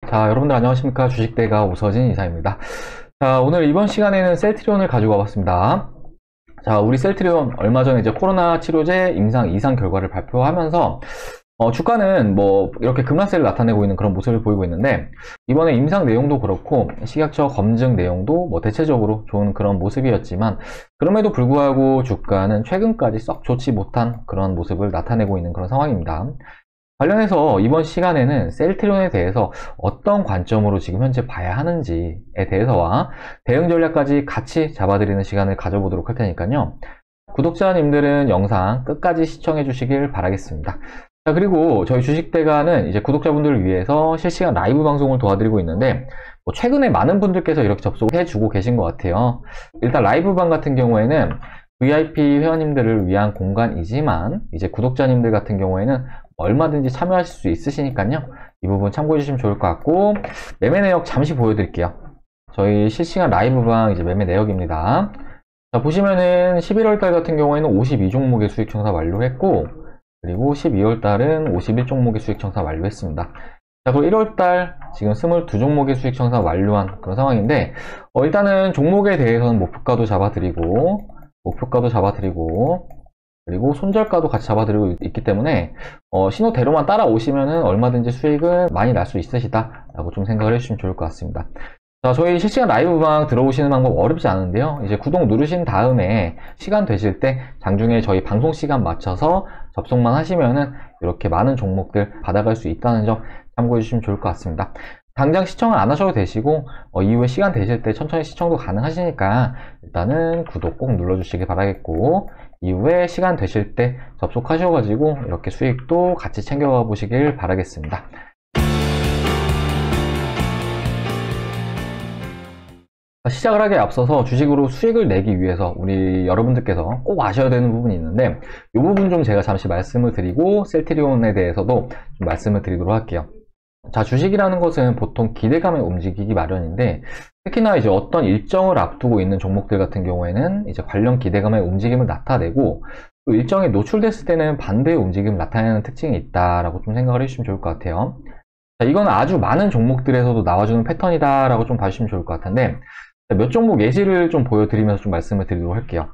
자, 여러분들 안녕하십니까? 주식대가 오서진 이사입니다. 자, 오늘 이번 시간에는 셀트리온을 가지고 와봤습니다. 자, 우리 셀트리온 얼마 전에 이제 코로나 치료제 임상 2상 결과를 발표하면서 주가는 뭐 이렇게 급락세를 나타내고 있는 그런 모습을 보이고 있는데, 이번에 임상 내용도 그렇고 식약처 검증 내용도 뭐 대체적으로 좋은 그런 모습이었지만, 그럼에도 불구하고 주가는 최근까지 썩 좋지 못한 그런 모습을 나타내고 있는 그런 상황입니다. 관련해서 이번 시간에는 셀트리온에 대해서 어떤 관점으로 지금 현재 봐야 하는지에 대해서와 대응 전략까지 같이 잡아드리는 시간을 가져보도록 할 테니까요. 구독자님들은 영상 끝까지 시청해 주시길 바라겠습니다. 자, 그리고 저희 주식대가는 이제 구독자분들을 위해서 실시간 라이브 방송을 도와드리고 있는데, 최근에 많은 분들께서 이렇게 접속해 주고 계신 것 같아요. 일단 라이브방 같은 경우에는 VIP 회원님들을 위한 공간이지만, 이제 구독자님들 같은 경우에는 얼마든지 참여하실 수 있으시니까요. 이 부분 참고해 주시면 좋을 것 같고, 매매 내역 잠시 보여드릴게요. 저희 실시간 라이브방 이제 매매 내역입니다. 자, 보시면은 11월달 같은 경우에는 52종목의 수익 청산 완료했고, 그리고 12월달은 51종목의 수익 청산 완료했습니다. 자, 그리고 1월달 지금 22종목의 수익 청산 완료한 그런 상황인데, 일단은 종목에 대해서는 목표가도 잡아드리고, 그리고 손절가도 같이 잡아드리고 있기 때문에 신호대로만 따라오시면은 얼마든지 수익은 많이 날 수 있으시다 라고 좀 생각을 해주시면 좋을 것 같습니다. 자, 저희 실시간 라이브방 들어오시는 방법 어렵지 않은데요. 이제 구독 누르신 다음에 시간 되실 때 장중에 저희 방송 시간 맞춰서 접속만 하시면은 이렇게 많은 종목들 받아갈 수 있다는 점 참고해 주시면 좋을 것 같습니다. 당장 시청을 안 하셔도 되시고 이후에 시간 되실 때 천천히 시청도 가능하시니까 일단은 구독 꼭 눌러주시기 바라겠고, 이후에 시간 되실 때 접속하셔가지고 이렇게 수익도 같이 챙겨가 보시길 바라겠습니다. 시작을 하기에 앞서서 주식으로 수익을 내기 위해서 우리 여러분들께서 꼭 아셔야 되는 부분이 있는데, 이 부분 좀 제가 잠시 말씀을 드리고 셀트리온에 대해서도 좀 말씀을 드리도록 할게요. 자, 주식이라는 것은 보통 기대감에 움직이기 마련인데, 특히나 이제 어떤 일정을 앞두고 있는 종목들 같은 경우에는 이제 관련 기대감의 움직임을 나타내고, 또 일정에 노출됐을 때는 반대의 움직임을 나타내는 특징이 있다라고 좀 생각을 해주시면 좋을 것 같아요. 자, 이건 아주 많은 종목들에서도 나와주는 패턴이다라고 좀 봐주시면 좋을 것 같은데, 몇 종목 예시를 좀 보여드리면서 좀 말씀을 드리도록 할게요.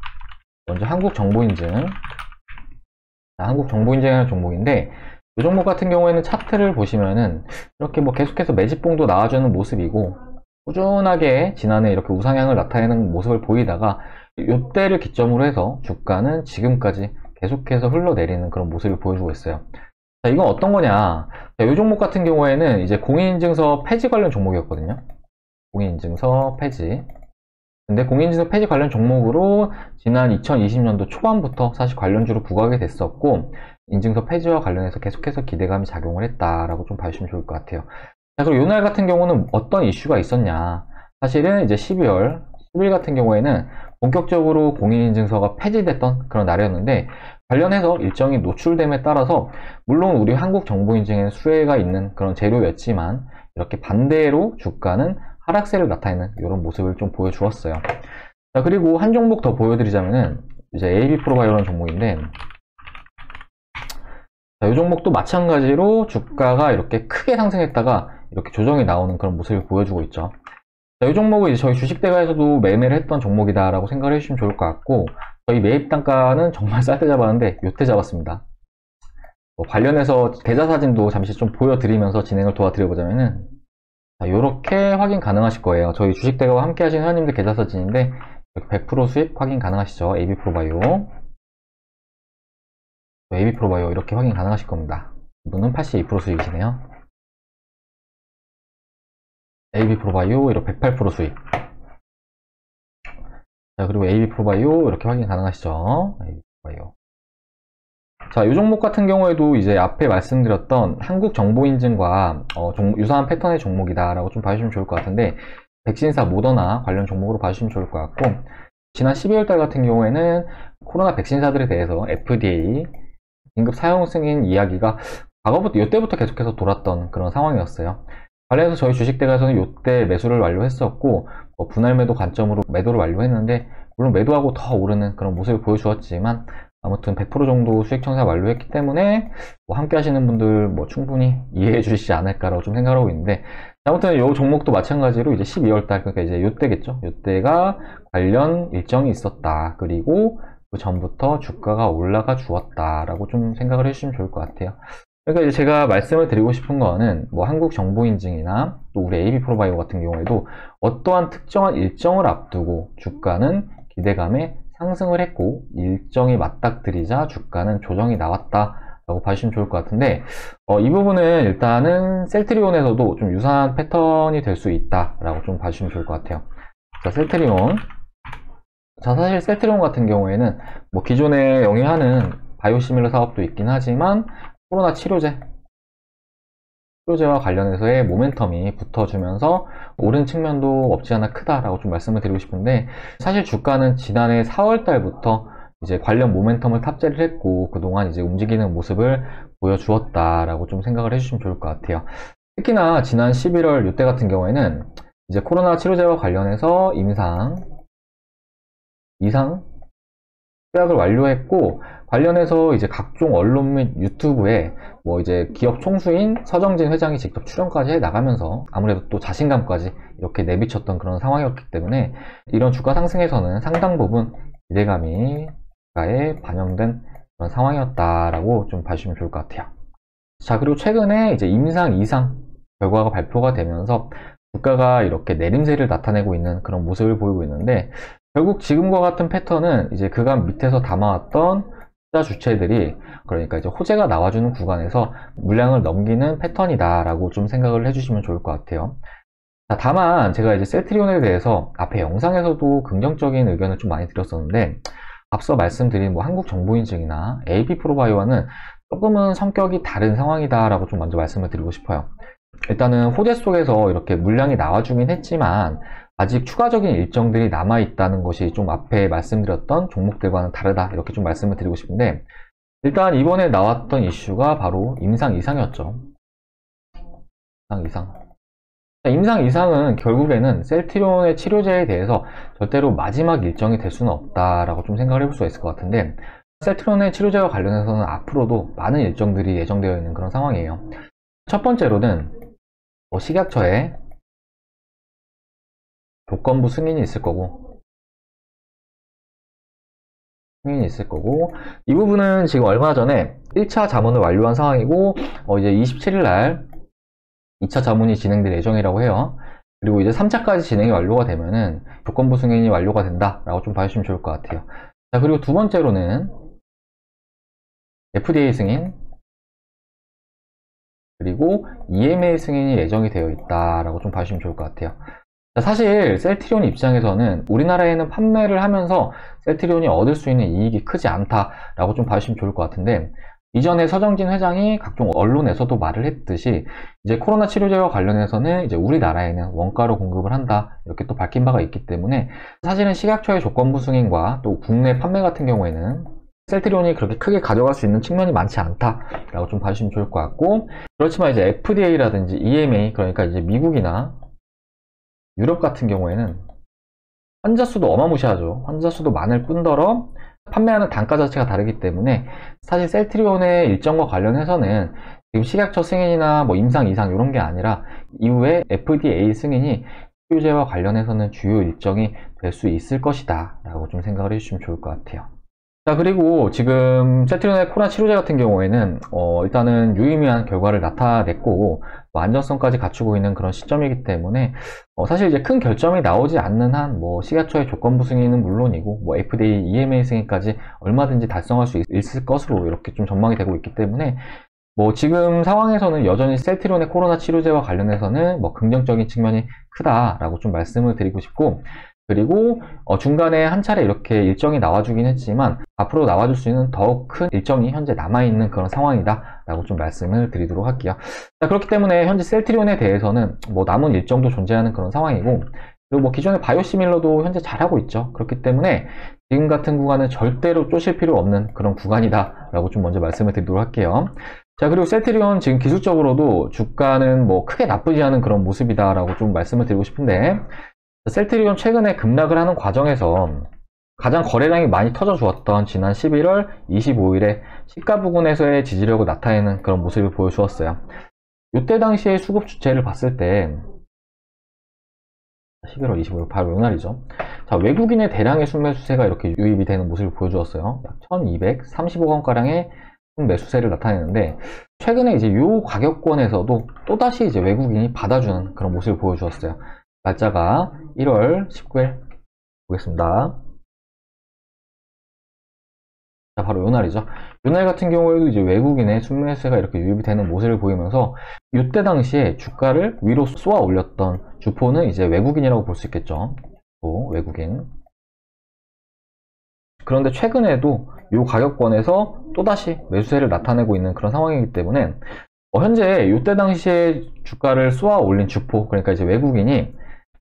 먼저 한국정보인증. 자, 한국정보인증이라는 종목인데, 이 종목 같은 경우에는 차트를 보시면은 이렇게 뭐 계속해서 매집봉도 나와주는 모습이고, 꾸준하게 지난해 이렇게 우상향을 나타내는 모습을 보이다가 이때를 기점으로 해서 주가는 지금까지 계속해서 흘러내리는 그런 모습을 보여주고 있어요. 자, 이건 어떤 거냐? 자, 이 종목 같은 경우에는 이제 공인인증서 폐지 관련 종목이었거든요. 공인인증서 폐지. 근데 공인인증서 폐지 관련 종목으로 지난 2020년도 초반부터 사실 관련주로 부각이 됐었고, 인증서 폐지와 관련해서 계속해서 기대감이 작용을 했다라고 좀 봐주시면 좋을 것 같아요. 자, 그리고 이날 같은 경우는 어떤 이슈가 있었냐? 사실은 이제 12월 10일 같은 경우에는 본격적으로 공인인증서가 폐지됐던 그런 날이었는데, 관련해서 일정이 노출됨에 따라서 물론 우리 한국정보인증에는 수혜가 있는 그런 재료였지만, 이렇게 반대로 주가는 하락세를 나타내는 이런 모습을 좀 보여주었어요. 자, 그리고 한 종목 더 보여드리자면은 이제 AB프로바이오라는 종목인데, 자, 이 종목도 마찬가지로 주가가 이렇게 크게 상승했다가 이렇게 조정이 나오는 그런 모습을 보여주고 있죠. 자, 이 종목은 이제 저희 주식대가에서도 매매를 했던 종목이다라고 생각을 해주시면 좋을 것 같고, 저희 매입 단가는 정말 쌀 때 잡았는데 요때 잡았습니다. 관련해서 계좌 사진도 잠시 좀 보여드리면서 진행을 도와드려보자면은, 자, 이렇게 확인 가능하실 거예요. 저희 주식대가와 함께 하시는 회원님들 계좌 사진인데, 이렇게 100% 수익 확인 가능하시죠. AB프로바이오. AB프로바이오 이렇게 확인 가능하실 겁니다. 이분은 82% 수익이시네요. AB프로바이오 이렇게 108% 수익. 자, 그리고 AB프로바이오 이렇게 확인 가능하시죠. AB프로바이오. 자, 이 종목 같은 경우에도 이제 앞에 말씀드렸던 한국정보인증과 유사한 패턴의 종목이다라고 좀 봐주시면 좋을 것 같은데, 백신사 모더나 관련 종목으로 봐주시면 좋을 것 같고, 지난 12월달 같은 경우에는 코로나 백신사들에 대해서 FDA 긴급 사용 승인 이야기가 과거부터 이때부터 계속해서 돌았던 그런 상황이었어요. 관련해서 저희 주식대가에서는 이때 매수를 완료했었고, 분할 매도 관점으로 매도를 완료했는데, 물론 매도하고 더 오르는 그런 모습을 보여주었지만, 아무튼 100% 정도 수익 청산 완료했기 때문에 함께 하시는 분들 충분히 이해해 주시지 않을까라고 좀 생각하고 있는데, 아무튼 이 종목도 마찬가지로 이제 12월달, 그러니까 이제 요때겠죠. 요때가 관련 일정이 있었다. 그리고 그 전부터 주가가 올라가 주었다라고 좀 생각을 해주시면 좋을 것 같아요. 그러니까 이제 제가 말씀을 드리고 싶은 거는 뭐 한국정보인증이나 또 우리 AB프로바이오 같은 경우에도 어떠한 특정한 일정을 앞두고 주가는 기대감에 상승을 했고 일정이 맞닥뜨리자 주가는 조정이 나왔다 라고 봐주시면 좋을 것 같은데 이 부분은 일단은 셀트리온에서도 좀 유사한 패턴이 될 수 있다 라고 좀 봐주시면 좋을 것 같아요. 자, 셀트리온. 자, 사실 셀트리온 같은 경우에는 뭐 기존에 영위하는 바이오시밀러 사업도 있긴 하지만 코로나 치료제와 관련해서의 모멘텀이 붙어주면서 오른 측면도 없지 않아 크다라고 좀 말씀을 드리고 싶은데, 사실 주가는 지난해 4월달부터 이제 관련 모멘텀을 탑재를 했고 그동안 이제 움직이는 모습을 보여주었다라고 좀 생각을 해주시면 좋을 것 같아요. 특히나 지난 11월 이때 같은 경우에는 이제 코로나 치료제와 관련해서 이상 계약을 완료했고 관련해서 이제 각종 언론 및 유튜브에 뭐 이제 기업 총수인 서정진 회장이 직접 출연까지 해 나가면서 아무래도 또 자신감까지 이렇게 내비쳤던 그런 상황이었기 때문에 이런 주가 상승에서는 상당 부분 기대감이 주가에 반영된 그런 상황이었다라고 좀 봐주시면 좋을 것 같아요. 자, 그리고 최근에 이제 임상 2상 결과가 발표가 되면서 주가가 이렇게 내림세를 나타내고 있는 그런 모습을 보이고 있는데, 결국 지금과 같은 패턴은 이제 그간 밑에서 담아왔던 투자 주체들이, 그러니까 이제 호재가 나와주는 구간에서 물량을 넘기는 패턴이다라고 좀 생각을 해주시면 좋을 것 같아요. 자, 다만 제가 이제 셀트리온에 대해서 앞에 영상에서도 긍정적인 의견을 좀 많이 드렸었는데, 앞서 말씀드린 뭐 한국정보인증이나 AB프로바이오와는 조금은 성격이 다른 상황이다라고 좀 먼저 말씀을 드리고 싶어요. 일단은 호재 속에서 이렇게 물량이 나와주긴 했지만 아직 추가적인 일정들이 남아있다는 것이 좀 앞에 말씀드렸던 종목들과는 다르다, 이렇게 좀 말씀을 드리고 싶은데, 일단 이번에 나왔던 이슈가 바로 임상 이상이었죠. 임상 이상은 결국에는 셀트리온의 치료제에 대해서 절대로 마지막 일정이 될 수는 없다라고 좀 생각을 해볼 수가 있을 것 같은데, 셀트리온의 치료제와 관련해서는 앞으로도 많은 일정들이 예정되어 있는 그런 상황이에요. 첫 번째로는 식약처에 조건부 승인이 있을 거고, 이 부분은 지금 얼마 전에 1차 자문을 완료한 상황이고, 이제 27일날 2차 자문이 진행될 예정이라고 해요. 그리고 이제 3차까지 진행이 완료가 되면은 조건부 승인이 완료가 된다라고 좀 봐주시면 좋을 것 같아요. 자, 그리고 두 번째로는 FDA 승인, 그리고 EMA 승인이 예정이 되어 있다라고 좀 봐주시면 좋을 것 같아요. 자, 사실 셀트리온 입장에서는 우리나라에는 판매를 하면서 셀트리온이 얻을 수 있는 이익이 크지 않다라고 좀 봐주시면 좋을 것 같은데, 이전에 서정진 회장이 각종 언론에서도 말을 했듯이 이제 코로나 치료제와 관련해서는 이제 우리나라에는 원가로 공급을 한다, 이렇게 또 밝힌 바가 있기 때문에 사실은 식약처의 조건부 승인과 또 국내 판매 같은 경우에는 셀트리온이 그렇게 크게 가져갈 수 있는 측면이 많지 않다라고 좀 봐주시면 좋을 것 같고, 그렇지만 이제 FDA라든지 EMA, 그러니까 이제 미국이나 유럽 같은 경우에는 환자 수도 어마무시하죠. 환자 수도 많을 뿐더러 판매하는 단가 자체가 다르기 때문에 사실 셀트리온의 일정과 관련해서는 지금 식약처 승인이나 뭐 임상 이상 이런 게 아니라 이후에 FDA 승인이 치료제와 관련해서는 주요 일정이 될 수 있을 것이다 라고 좀 생각을 해주시면 좋을 것 같아요. 자, 그리고 지금 셀트리온의 코로나 치료제 같은 경우에는 일단은 유의미한 결과를 나타냈고 뭐 안전성까지 갖추고 있는 그런 시점이기 때문에 사실 이제 큰 결정이 나오지 않는 한 뭐 식약처의 조건부 승인은 물론이고 뭐 FDA, EMA 승인까지 얼마든지 달성할 수 있을 것으로 이렇게 좀 전망이 되고 있기 때문에 뭐 지금 상황에서는 여전히 셀트리온의 코로나 치료제와 관련해서는 뭐 긍정적인 측면이 크다라고 좀 말씀을 드리고 싶고, 그리고 중간에 한 차례 이렇게 일정이 나와주긴 했지만 앞으로 나와줄 수 있는 더욱 큰 일정이 현재 남아있는 그런 상황이다 라고 좀 말씀을 드리도록 할게요. 자, 그렇기 때문에 현재 셀트리온에 대해서는 뭐 남은 일정도 존재하는 그런 상황이고, 그리고 뭐 기존의 바이오시밀러도 현재 잘하고 있죠. 그렇기 때문에 지금 같은 구간은 절대로 쪼실 필요 없는 그런 구간이다 라고 좀 먼저 말씀을 드리도록 할게요. 자, 그리고 셀트리온 지금 기술적으로도 주가는 뭐 크게 나쁘지 않은 그런 모습이다 라고 좀 말씀을 드리고 싶은데, 셀트리온 최근에 급락을 하는 과정에서 가장 거래량이 많이 터져 주었던 지난 11월 25일에 시가 부근에서의 지지력을 나타내는 그런 모습을 보여주었어요. 이때 당시의 수급 주체를 봤을 때 11월 25일 바로 이날이죠. 자, 외국인의 대량의 순매수세가 이렇게 유입이 되는 모습을 보여주었어요. 1235건가량의 순매수세를 나타내는데, 최근에 이제 요 가격권에서도 또다시 이제 외국인이 받아주는 그런 모습을 보여주었어요. 날짜가 1월 19일 보겠습니다. 자, 바로 요날이죠. 요날 같은 경우에도 이제 외국인의 순매수세가 이렇게 유입이 되는 모습을 보이면서 이때 당시에 주가를 위로 쏘아 올렸던 주포는 이제 외국인이라고 볼 수 있겠죠. 외국인. 그런데 최근에도 이 가격권에서 또다시 매수세를 나타내고 있는 그런 상황이기 때문에 현재 이때 당시에 주가를 쏘아 올린 주포, 그러니까 이제 외국인이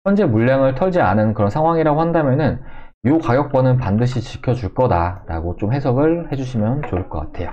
현재 물량을 털지 않은 그런 상황이라고 한다면은 이 가격권은 반드시 지켜줄 거다라고 좀 해석을 해주시면 좋을 것 같아요.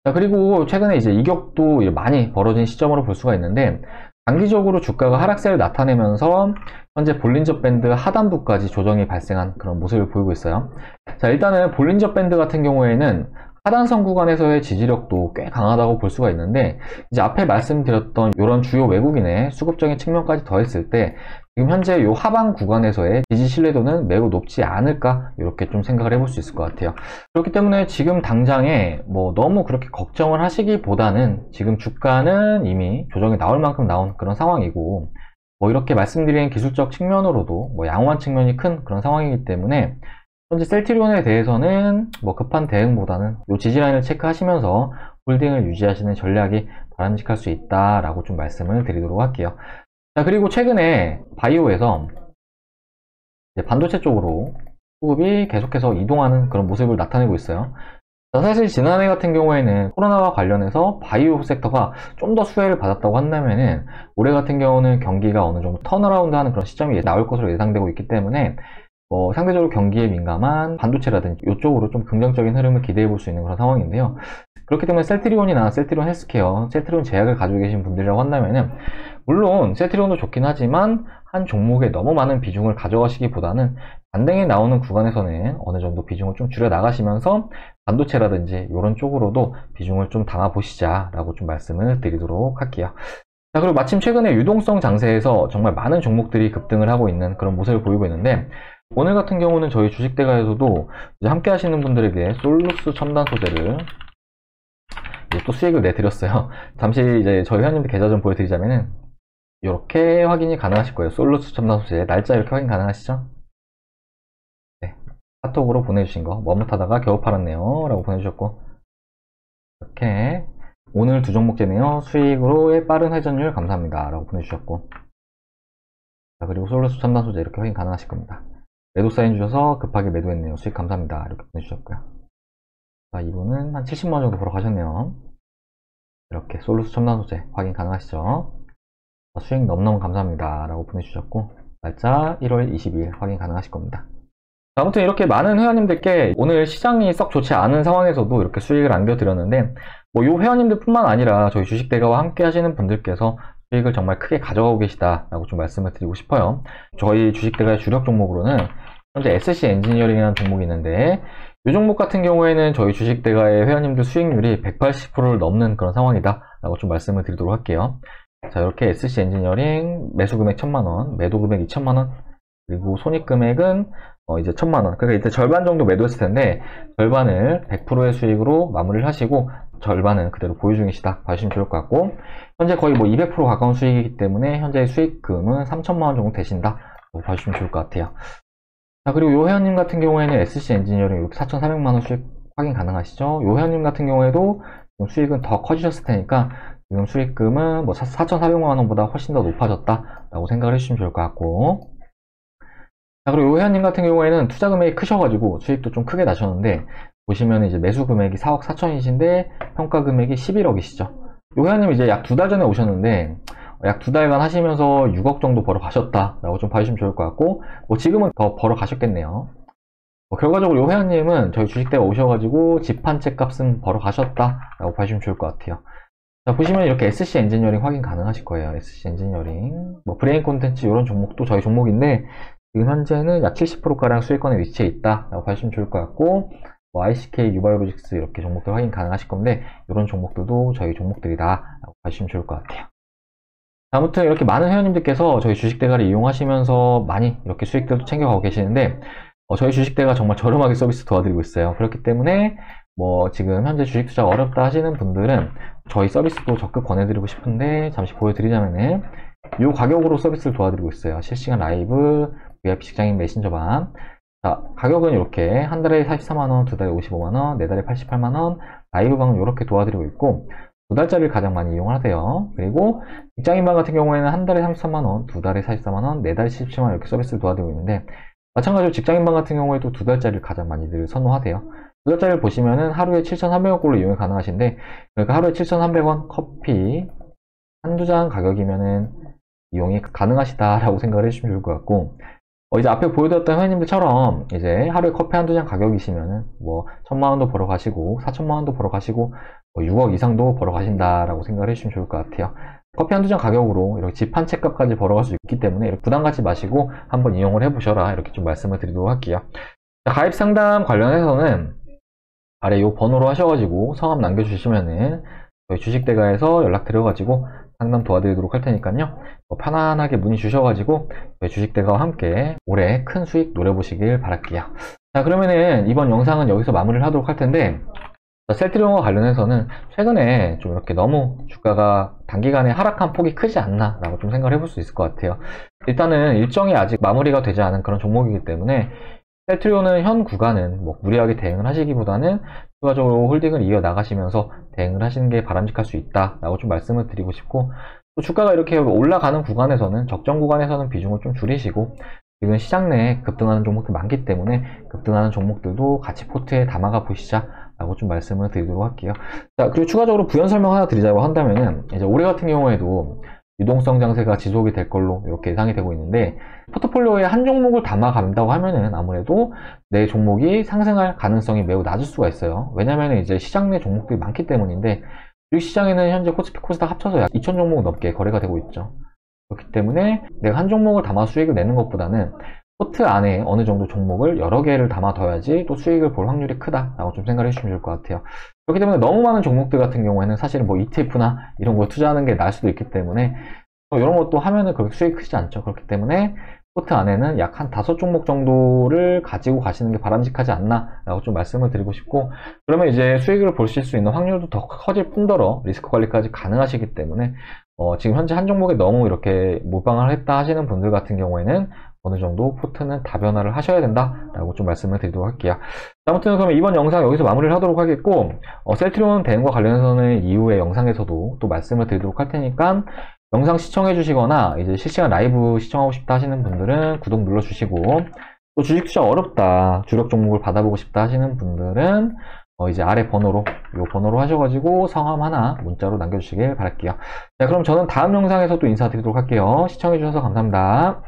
자, 그리고 최근에 이제 이격도 많이 벌어진 시점으로 볼 수가 있는데, 단기적으로 주가가 하락세를 나타내면서 현재 볼린저 밴드 하단부까지 조정이 발생한 그런 모습을 보이고 있어요. 자, 일단은 볼린저 밴드 같은 경우에는 하단선 구간에서의 지지력도 꽤 강하다고 볼 수가 있는데, 이제 앞에 말씀드렸던 이런 주요 외국인의 수급적인 측면까지 더했을 때 지금 현재 이 하방 구간에서의 지지 신뢰도는 매우 높지 않을까, 이렇게 좀 생각을 해볼 수 있을 것 같아요. 그렇기 때문에 지금 당장에 뭐 너무 그렇게 걱정을 하시기보다는 지금 주가는 이미 조정이 나올 만큼 나온 그런 상황이고, 뭐 이렇게 말씀드린 기술적 측면으로도 뭐 양호한 측면이 큰 그런 상황이기 때문에 현재 셀트리온에 대해서는 뭐 급한 대응보다는 이 지지라인을 체크하시면서 홀딩을 유지하시는 전략이 바람직할 수 있다라고 좀 말씀을 드리도록 할게요. 자, 그리고 최근에 바이오에서 이제 반도체 쪽으로 수급이 계속해서 이동하는 그런 모습을 나타내고 있어요. 자, 사실 지난해 같은 경우에는 코로나와 관련해서 바이오 섹터가 좀 더 수혜를 받았다고 한다면은 올해 같은 경우는 경기가 어느 정도 턴어라운드 하는 그런 시점이 나올 것으로 예상되고 있기 때문에 상대적으로 경기에 민감한 반도체라든지 이쪽으로 좀 긍정적인 흐름을 기대해 볼 수 있는 그런 상황인데요. 그렇기 때문에 셀트리온이나 셀트리온 헬스케어, 셀트리온 제약을 가지고 계신 분들이라고 한다면은 물론 셀트리온도 좋긴 하지만 한 종목에 너무 많은 비중을 가져가시기보다는 반등이 나오는 구간에서는 어느 정도 비중을 좀 줄여 나가시면서 반도체라든지 이런 쪽으로도 비중을 좀 담아 보시자라고 좀 말씀을 드리도록 할게요. 자, 그리고 마침 최근에 유동성 장세에서 정말 많은 종목들이 급등을 하고 있는 그런 모습을 보이고 있는데, 오늘 같은 경우는 저희 주식대가에서도 이제 함께 하시는 분들에게 솔루스 첨단 소재를 또 수익을 내드렸어요. 잠시 이제 저희 회원님들 계좌 좀 보여드리자면은 이렇게 확인이 가능하실 거예요. 솔루스 첨단 소재 날짜 이렇게 확인 가능하시죠? 네, 카톡으로 보내주신 거 머뭇하다가 겨우 팔았네요 라고 보내주셨고, 이렇게 오늘 두 종목째네요, 수익으로의 빠른 회전율 감사합니다 라고 보내주셨고, 자, 그리고 솔루스 첨단 소재 이렇게 확인 가능하실 겁니다. 매도 사인 주셔서 급하게 매도했네요, 수익 감사합니다 이렇게 보내주셨고요. 자, 이분은 한 70만원 정도 벌어 가셨네요. 이렇게 솔루스 첨단 소재 확인 가능하시죠? 자, 수익 너무너무 감사합니다 라고 보내주셨고, 날짜 1월 22일 확인 가능하실 겁니다. 자, 아무튼 이렇게 많은 회원님들께 오늘 시장이 썩 좋지 않은 상황에서도 이렇게 수익을 안겨드렸는데, 뭐 요 회원님들 뿐만 아니라 저희 주식대가와 함께 하시는 분들께서 수익을 정말 크게 가져가고 계시다라고 좀 말씀을 드리고 싶어요. 저희 주식대가의 주력 종목으로는 현재 SC 엔지니어링이라는 종목이 있는데, 이 종목 같은 경우에는 저희 주식대가의 회원님들 수익률이 180%를 넘는 그런 상황이다 라고 좀 말씀을 드리도록 할게요. 자, 이렇게 SC 엔지니어링 매수 금액 1000만원, 매도 금액 2000만원, 그리고 손익 금액은 이제 1000만원. 그러니까 이때 절반 정도 매도했을 텐데 절반을 100%의 수익으로 마무리를 하시고 절반은 그대로 보유 중이시다 봐주시면 좋을 것 같고, 현재 거의 뭐 200% 가까운 수익이기 때문에 현재 수익금은 3000만원 정도 되신다 봐주시면 좋을 것 같아요. 자, 그리고 요 회원님 같은 경우에는 SC 엔지니어링 이렇게 4,400만원 수익 확인 가능하시죠? 요 회원님 같은 경우에도 지금 수익은 더 커지셨을 테니까 지금 수익금은 뭐 4,400만원보다 훨씬 더 높아졌다 라고 생각을 해주시면 좋을 것 같고, 자, 그리고 요 회원님 같은 경우에는 투자 금액이 크셔가지고 수익도 좀 크게 나셨는데, 보시면 이제 매수 금액이 4억 4천이신데 평가 금액이 11억이시죠. 요 회원님 이제 약 2달 전에 오셨는데 약 2달간 하시면서 6억 정도 벌어 가셨다라고 좀 봐주시면 좋을 것 같고, 뭐 지금은 더 벌어 가셨겠네요. 결과적으로 요 회원님은 저희 주식대가 오셔가지고 집 한 채 값은 벌어 가셨다라고 봐주시면 좋을 것 같아요. 자, 보시면 이렇게 SC 엔지니어링 확인 가능하실 거예요. SC 엔지니어링, 뭐 브레인 콘텐츠 이런 종목도 저희 종목인데 지금 현재는 약 70%가량 수익권에 위치해 있다라고 봐주시면 좋을 것 같고, 뭐 ICK, 유바이오로직스 이렇게 종목들 확인 가능하실 건데 이런 종목들도 저희 종목들이다 라고 봐주시면 좋을 것 같아요. 아무튼 이렇게 많은 회원님들께서 저희 주식대가를 이용하시면서 많이 이렇게 수익들도 챙겨가고 계시는데, 저희 주식대가 정말 저렴하게 서비스 도와드리고 있어요. 그렇기 때문에 뭐 지금 현재 주식 투자 어렵다 하시는 분들은 저희 서비스도 적극 권해드리고 싶은데, 잠시 보여드리자면은 이 가격으로 서비스를 도와드리고 있어요. 실시간 라이브 VIP 직장인 메신저방. 자, 가격은 이렇게 한 달에 44만원, 두 달에 55만원, 네 달에 88만원, 라이브방은 이렇게 도와드리고 있고, 두 달짜리를 가장 많이 이용하세요. 그리고 직장인방 같은 경우에는 한 달에 33만원, 두 달에 44만원, 네 달에 77만원 이렇게 서비스를 도와드리고 있는데, 마찬가지로 직장인방 같은 경우에도 두 달짜리를 가장 많이들 선호하세요. 두 달짜리를 보시면은 하루에 7,300원꼴로 이용이 가능하신데, 그러니까 하루에 7,300원 커피 한두 잔 가격이면은 이용이 가능하시다라고 생각을 해주시면 좋을 것 같고, 이제 앞에 보여드렸던 회원님들처럼 이제 하루에 커피 한두 잔 가격이시면은 뭐 1,000만원도 벌어 가시고 4,000만원도 벌어 가시고 6억 이상도 벌어 가신다라고 생각을 해주시면 좋을 것 같아요. 커피 한두 잔 가격으로 이렇게 집 한 채 값까지 벌어갈 수 있기 때문에 이렇게 부담 갖지 마시고 한번 이용을 해보셔라, 이렇게 좀 말씀을 드리도록 할게요. 가입 상담 관련해서는 아래 이 번호로 하셔가지고 성함 남겨주시면은 저희 주식대가에서 연락 드려가지고 상담 도와드리도록 할 테니까요. 편안하게 문의 주셔가지고 저희 주식대가와 함께 올해 큰 수익 노려보시길 바랄게요. 자, 그러면은 이번 영상은 여기서 마무리를 하도록 할 텐데, 셀트리온과 관련해서는 최근에 좀 이렇게 너무 주가가 단기간에 하락한 폭이 크지 않나 라고 좀 생각을 해볼 수 있을 것 같아요. 일단은 일정이 아직 마무리가 되지 않은 그런 종목이기 때문에 셀트리온은 현 구간은 뭐 무리하게 대응을 하시기보다는 추가적으로 홀딩을 이어 나가시면서 대응을 하시는 게 바람직할 수 있다 라고 좀 말씀을 드리고 싶고, 또 주가가 이렇게 올라가는 구간에서는, 적정 구간에서는 비중을 좀 줄이시고, 지금 시장 내에 급등하는 종목들 많기 때문에 급등하는 종목들도 같이 포트에 담아가 보시자 라고 좀 말씀을 드리도록 할게요. 자, 그리고 추가적으로 부연 설명 하나 드리자고 한다면은, 이제 올해 같은 경우에도 유동성 장세가 지속이 될 걸로 이렇게 예상이 되고 있는데, 포트폴리오에 한 종목을 담아간다고 하면은 아무래도 내 종목이 상승할 가능성이 매우 낮을 수가 있어요. 왜냐면 이제 시장 내 종목들이 많기 때문인데, 주식시장에는 현재 코스피 코스닥 합쳐서 약 2,000종목 넘게 거래가 되고 있죠. 그렇기 때문에 내가 한 종목을 담아 수익을 내는 것보다는 포트 안에 어느 정도 종목을 여러 개를 담아둬야지 또 수익을 볼 확률이 크다라고 좀 생각을 해주시면 좋을 것 같아요. 그렇기 때문에 너무 많은 종목들 같은 경우에는 사실은 뭐 ETF나 이런 거 투자하는 게 나을 수도 있기 때문에 이런 것도 하면은 그렇게 수익이 크지 않죠. 그렇기 때문에 포트 안에는 약 한 5종목 정도를 가지고 가시는 게 바람직하지 않나 라고 좀 말씀을 드리고 싶고, 그러면 이제 수익을 보실 수 있는 확률도 더 커질 뿐더러 리스크 관리까지 가능하시기 때문에 지금 현재 한 종목에 너무 이렇게 몰빵을 했다 하시는 분들 같은 경우에는 어느 정도 포트는 다변화를 하셔야 된다라고 좀 말씀을 드리도록 할게요. 아무튼 그러면 이번 영상 여기서 마무리를 하도록 하겠고, 셀트리온 대응과 관련해서는 이후의 영상에서도 또 말씀을 드리도록 할 테니까 영상 시청해 주시거나 이제 실시간 라이브 시청하고 싶다 하시는 분들은 구독 눌러 주시고, 또 주식 투자 어렵다, 주력 종목을 받아보고 싶다 하시는 분들은 이제 아래 번호로, 요 번호로 하셔가지고 성함 하나 문자로 남겨주시길 바랄게요. 자, 그럼 저는 다음 영상에서 또 인사드리도록 할게요. 시청해 주셔서 감사합니다.